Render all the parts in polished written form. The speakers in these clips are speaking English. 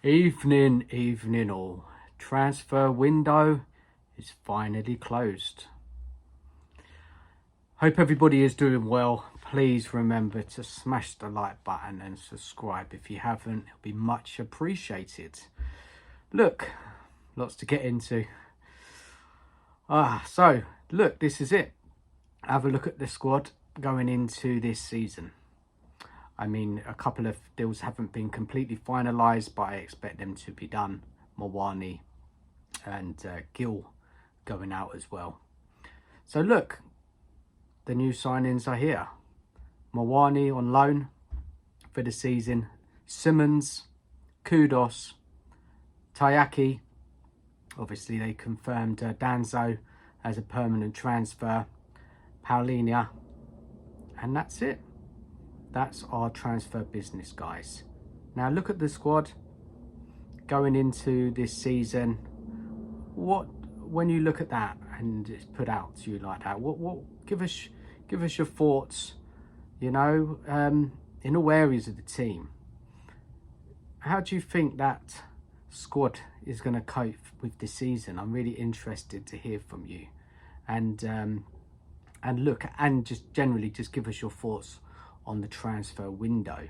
Evening all. Transfer window is finally closed. Hope everybody is doing well. Please remember to smash the like button and subscribe if you haven't. It'll be much appreciated. Look, lots to get into. So look, this is it. Have a look at the squad going into this season. I mean, a couple of deals haven't been completely finalised, but I expect them to be done. Mawani and Gill going out as well. So look, the new signings are here. Mawani on loan for the season. Simmons, Kudos, Tayaki. Obviously, they confirmed Danzo as a permanent transfer. Paulinho. And that's it. That's our transfer business, guys. Now look at the squad going into this season. When you look at that and it's put out to you like that, what give us your thoughts, you know, in all areas of the team. How do you think that squad is going to cope with this season? I'm really interested to hear from you, and look, and just generally just give us your thoughts on the transfer window.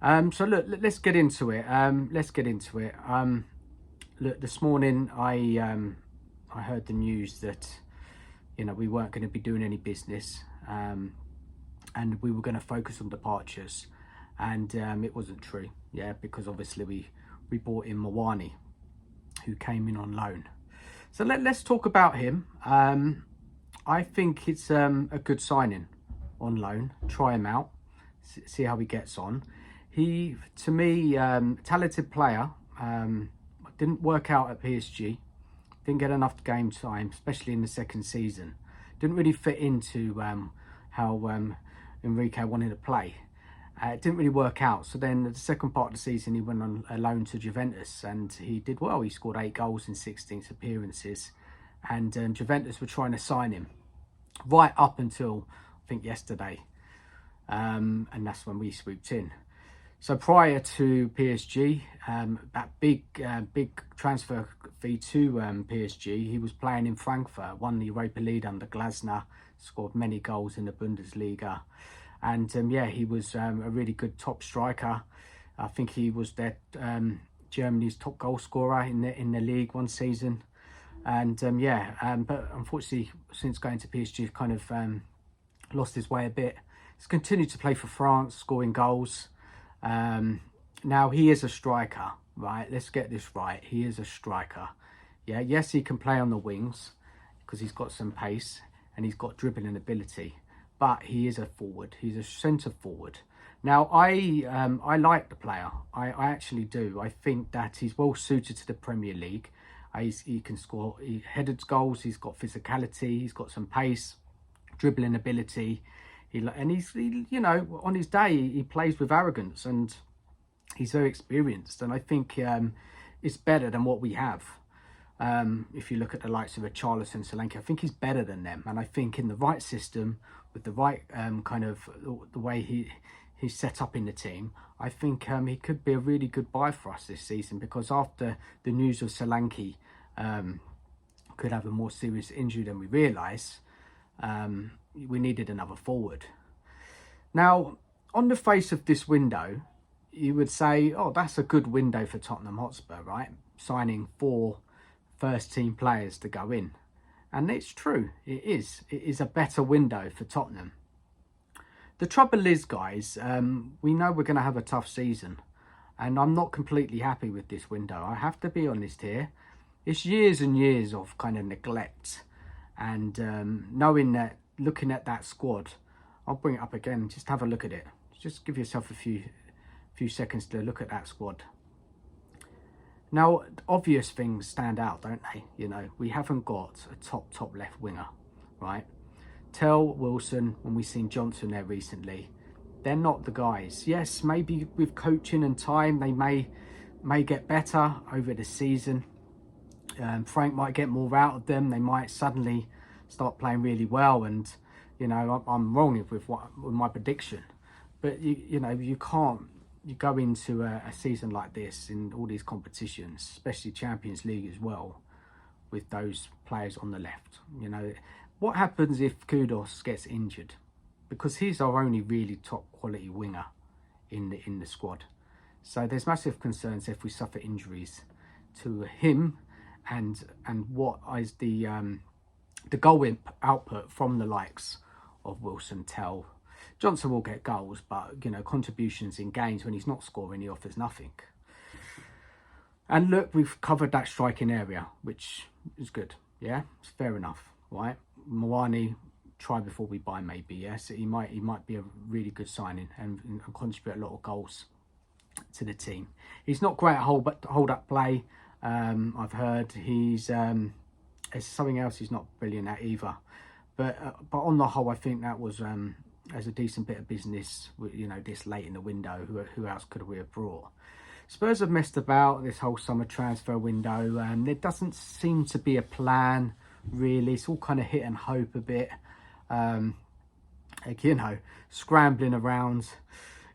So look, let's get into it. Look, this morning I heard the news that, you know, we weren't going to be doing any business, and we were going to focus on departures, and it wasn't true. Yeah, because obviously we brought in Mawani, who came in on loan. So let's talk about him. I think it's a good signing on loan. Try him out, see how he gets on. He, to me, talented player. Didn't work out at PSG. Didn't get enough game time, especially in the second season. Didn't really fit into how Enrique wanted to play. It didn't really work out. So then the second part of the season, he went on a loan to Juventus, and he did well. He scored 8 goals in 16 appearances, and Juventus were trying to sign him right up until, I think, yesterday, and that's when we swooped in. So prior to PSG, that big transfer fee to PSG, he was playing in Frankfurt, won the Europa League under Glasner, scored many goals in the Bundesliga, and yeah, he was a really good top striker. I think he was Germany's top goal scorer in the league one season, and but unfortunately, since going to PSG, kind of lost his way a bit. He's continued to play for France, scoring goals. Now he is a striker, right? Let's get this right. He is a striker. Yeah, yes, he can play on the wings because he's got some pace and he's got dribbling ability, but he is a forward. He's a centre forward. Now I like the player. I actually do. I think that he's well suited to the Premier League. He can score headed goals. He's got physicality. He's got some pace, dribbling ability. He's you know, on his day, he plays with arrogance, and he's very experienced. And I think it's better than what we have. If you look at the likes of a Charles and Solanke, I think he's better than them. And I think in the right system, with the right kind of the way he's set up in the team, I think he could be a really good buy for us this season, because after the news of Solanke could have a more serious injury than we realise, we needed another forward. Now, on the face of this window, you would say, oh, that's a good window for Tottenham Hotspur, right? Signing 4 first-team players to go in. And it's true, it is. It is a better window for Tottenham. The trouble is, guys, we know we're going to have a tough season, and I'm not completely happy with this window. I have to be honest here. It's years and years of kind of neglect, and knowing that, looking at that squad, I'll bring it up again, just have a look at it. Just give yourself a few seconds to look at that squad. Now, obvious things stand out, don't they? You know, we haven't got a top left winger, right? Tell, Wilson, when we've seen Johnson there recently, they're not the guys. Yes, maybe with coaching and time, they may get better over the season. Frank might get more out of them. They might suddenly start playing really well, and you know, I'm wrong with my prediction, but you know, you can't you go into a season like this in all these competitions, especially Champions League as well, with those players on the left. You know, what happens if Kudus gets injured? Because he's our only really top quality winger in the squad. So there's massive concerns if we suffer injuries to him, and what is the goal output from the likes of Wilson, Tell. Johnson will get goals, but you know, contributions in games when he's not scoring, he offers nothing. And look, we've covered that striking area, which is good. Yeah, it's fair enough, right? Moani, try before we buy, maybe. Yes, he might be a really good signing and contribute a lot of goals to the team. He's not great at hold up play. I've heard he's there's something else he's not brilliant at either. But on the whole, I think that was as a decent bit of business. You know, this late in the window, who else could we have brought? Spurs have messed about this whole summer transfer window. There doesn't seem to be a plan, really. It's all kind of hit and hope a bit. Like, you know, scrambling around.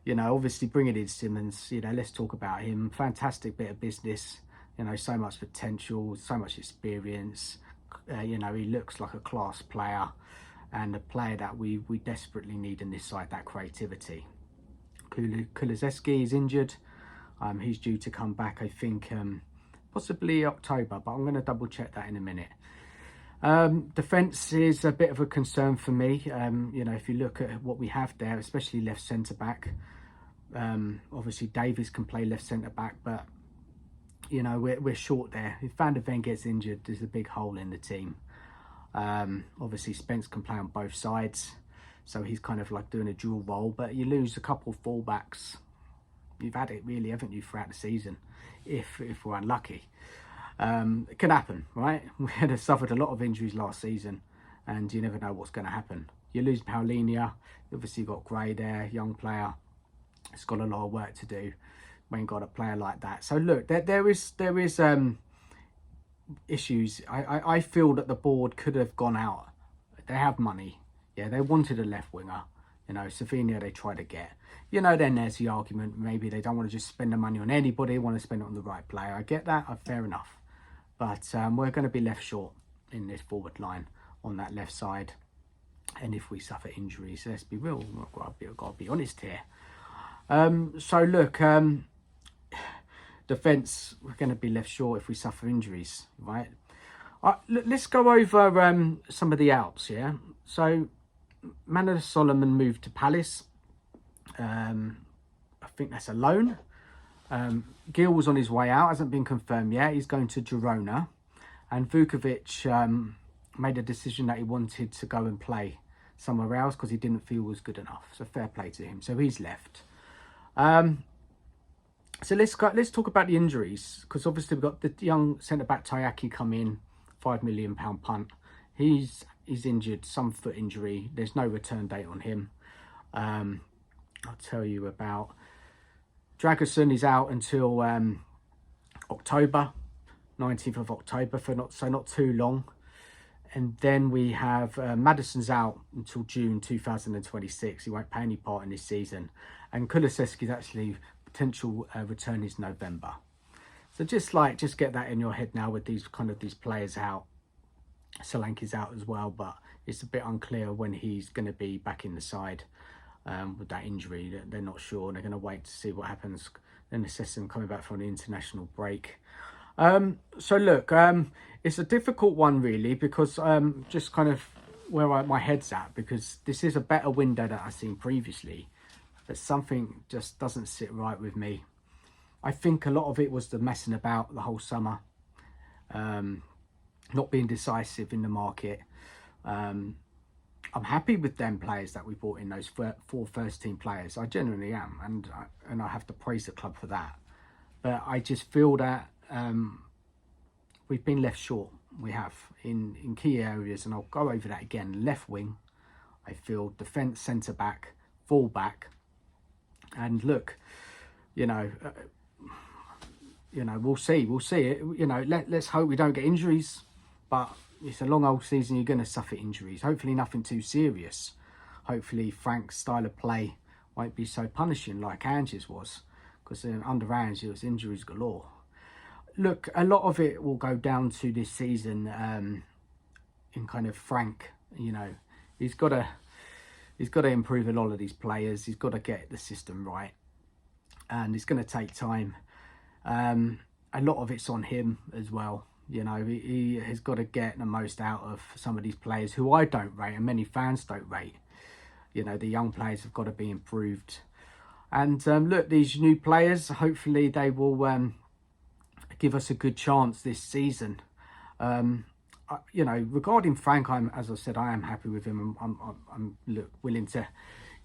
You know, obviously bringing in Simmons. You know, let's talk about him. Fantastic bit of business. You know, so much potential, so much experience. You know, he looks like a class player, and a player that we desperately need in this side. That creativity. Kulusevski is injured. He's due to come back, I think, possibly October, but I'm going to double check that in a minute. Defence is a bit of a concern for me. You know, if you look at what we have there, especially left centre back, obviously Davies can play left centre back, but you know, we're short there. If Van der Ven gets injured, there's a big hole in the team. Obviously Spence can play on both sides, so he's kind of like doing a dual role, but you lose a couple fullbacks. You've had it really, haven't you, throughout the season, if we're unlucky. It can happen, right? We had suffered a lot of injuries last season, and you never know what's going to happen. You lose Paulinho, obviously got Gray there, young player. It's got a lot of work to do when you've got a player like that. So look, there is issues. I feel that the board could have gone out. They have money. Yeah, they wanted a left winger. You know, Savinha they try to get. You know, then there's the argument, maybe they don't want to just spend the money on anybody, want to spend it on the right player. I get that, fair enough. But we're going to be left short in this forward line on that left side. And if we suffer injuries, let's be real, I've got to be honest here. So look, defence, we're going to be left short if we suffer injuries, right? Let's go over some of the outs, yeah? So, Manor Solomon moved to Palace. I think that's a loan. Gil was on his way out, hasn't been confirmed yet. He's going to Girona. And Vukovic made a decision that he wanted to go and play somewhere else because he didn't feel was good enough. So fair play to him. So he's left. So let's talk about the injuries, because obviously we've got the young centre-back Tayaki come in, £5 million punt. He's injured, some foot injury. There's no return date on him. I'll tell you about Dragerson is out until October, 19th of October, for not too long. And then we have Maddison's out until June 2026. He won't play any part in this season. And Kulusevski's actually potential return is November. So just get that in your head now with these players out. Solanke's out as well, but it's a bit unclear when he's going to be back in the side with that injury. They're not sure. They're going to wait to see what happens. Then assess him coming back from the international break. So look, it's a difficult one really, because just kind of where my head's at, because this is a better window that I've seen previously, but something just doesn't sit right with me. I think a lot of it was the messing about the whole summer, not being decisive in the market. I'm happy with them players that we brought in, those four first team players. I genuinely am, and I have to praise the club for that. But I just feel that we've been left short. We have in key areas, and I'll go over that again. Left wing, I feel, defence, centre back, full back, and look, you know, we'll see. You know, let's hope we don't get injuries, but it's a long old season. You're going to suffer injuries. Hopefully nothing too serious. Hopefully Frank's style of play won't be so punishing like Ange's was. because under Ange it was injuries galore. Look, a lot of it will go down to this season in kind of Frank. You know, he's got to improve a lot of these players. He's got to get the system right, and it's going to take time. A lot of it's on him as well. You know, he has got to get the most out of some of these players who I don't rate and many fans don't rate. You know, the young players have got to be improved. And look, these new players, hopefully they will give us a good chance this season. You know, regarding Frank, as I said, I am happy with him. I'm willing to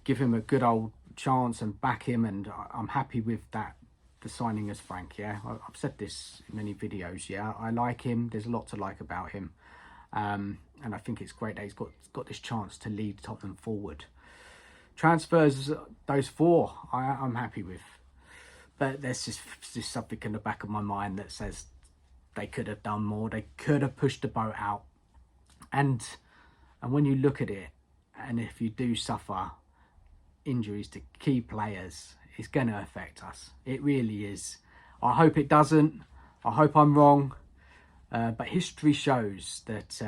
give him a good old chance and back him, and I'm happy with that. The signing as Frank, yeah, I've said this in many videos. Yeah, I like him. There's a lot to like about him, and I think it's great that he's got this chance to lead Tottenham forward. Transfers, those 4, I'm happy with, but there's just something in the back of my mind that says they could have done more. They could have pushed the boat out, and when you look at it, and if you do suffer injuries to key players, it's going to affect us. It really is. I hope it doesn't. I hope I'm wrong. But history shows that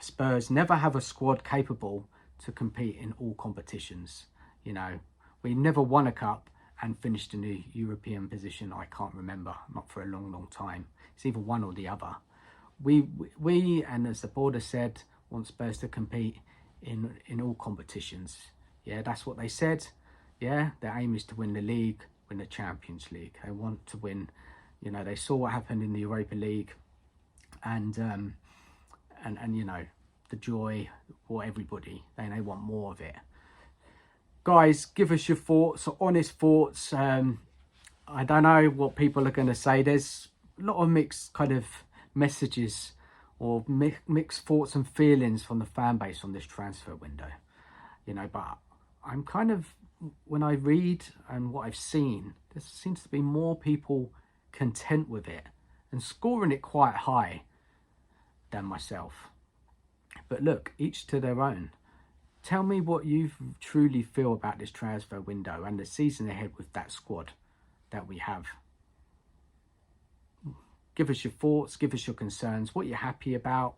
Spurs never have a squad capable to compete in all competitions. You know, we never won a cup and finished in a European position. I can't remember, not for a long, long time. It's either one or the other. We and as the board has said, want Spurs to compete in all competitions. Yeah, that's what they said. Yeah, their aim is to win the league, win the Champions League. They want to win. You know, they saw what happened in the Europa League, and you know, the joy for everybody. They want more of it. Guys, give us your thoughts, honest thoughts. I don't know what people are going to say. There's a lot of mixed kind of messages or mixed thoughts and feelings from the fan base on this transfer window. You know, but I'm kind of, when I read and what I've seen, there seems to be more people content with it and scoring it quite high than myself. But look, each to their own. Tell me what you truly feel about this transfer window and the season ahead with that squad that we have. Give us your thoughts, give us your concerns, what you're happy about,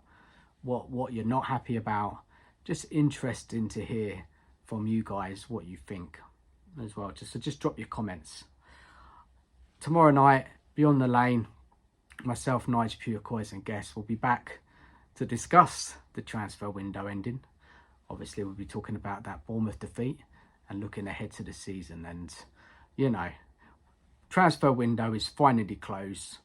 what you're not happy about. Just interesting to hear from you guys what you think as well. Just drop your comments. Tomorrow night, Beyond the Lane, myself, Nige Purecois and guests will be back to discuss the transfer window ending. Obviously, we'll be talking about that Bournemouth defeat and looking ahead to the season. And, you know, transfer window is finally closed.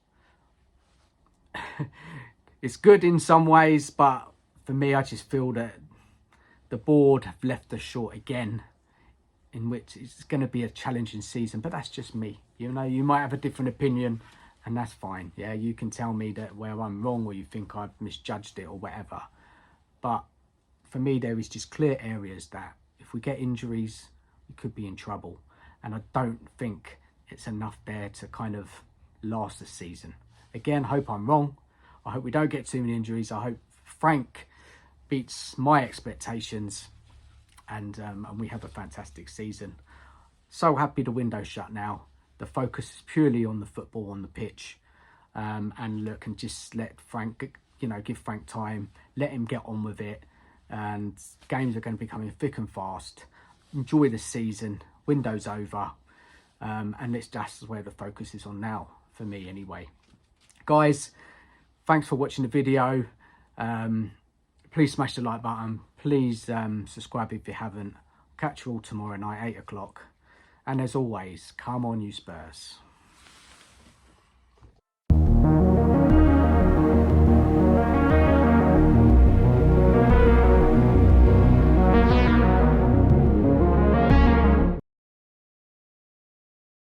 It's good in some ways, but for me, I just feel that the board have left us short again, in which it's going to be a challenging season. But that's just me. You know, you might have a different opinion, and that's fine. Yeah, you can tell me that where I'm wrong or you think I've misjudged it or whatever. But for me, there is just clear areas that if we get injuries, we could be in trouble. And I don't think it's enough there to kind of last the season. Again, hope I'm wrong. I hope we don't get too many injuries. I hope Frank beats my expectations and we have a fantastic season. So happy the window's shut now. The focus is purely on the football on the pitch, and look, and just let Frank, you know, give Frank time, let him get on with it, and games are going to be coming thick and fast. Enjoy the season, window's over, and that's where the focus is on now, for me anyway. Guys, thanks for watching the video. Please smash the like button. Please subscribe if you haven't. Catch you all tomorrow night, 8 o'clock. And as always, come on you Spurs.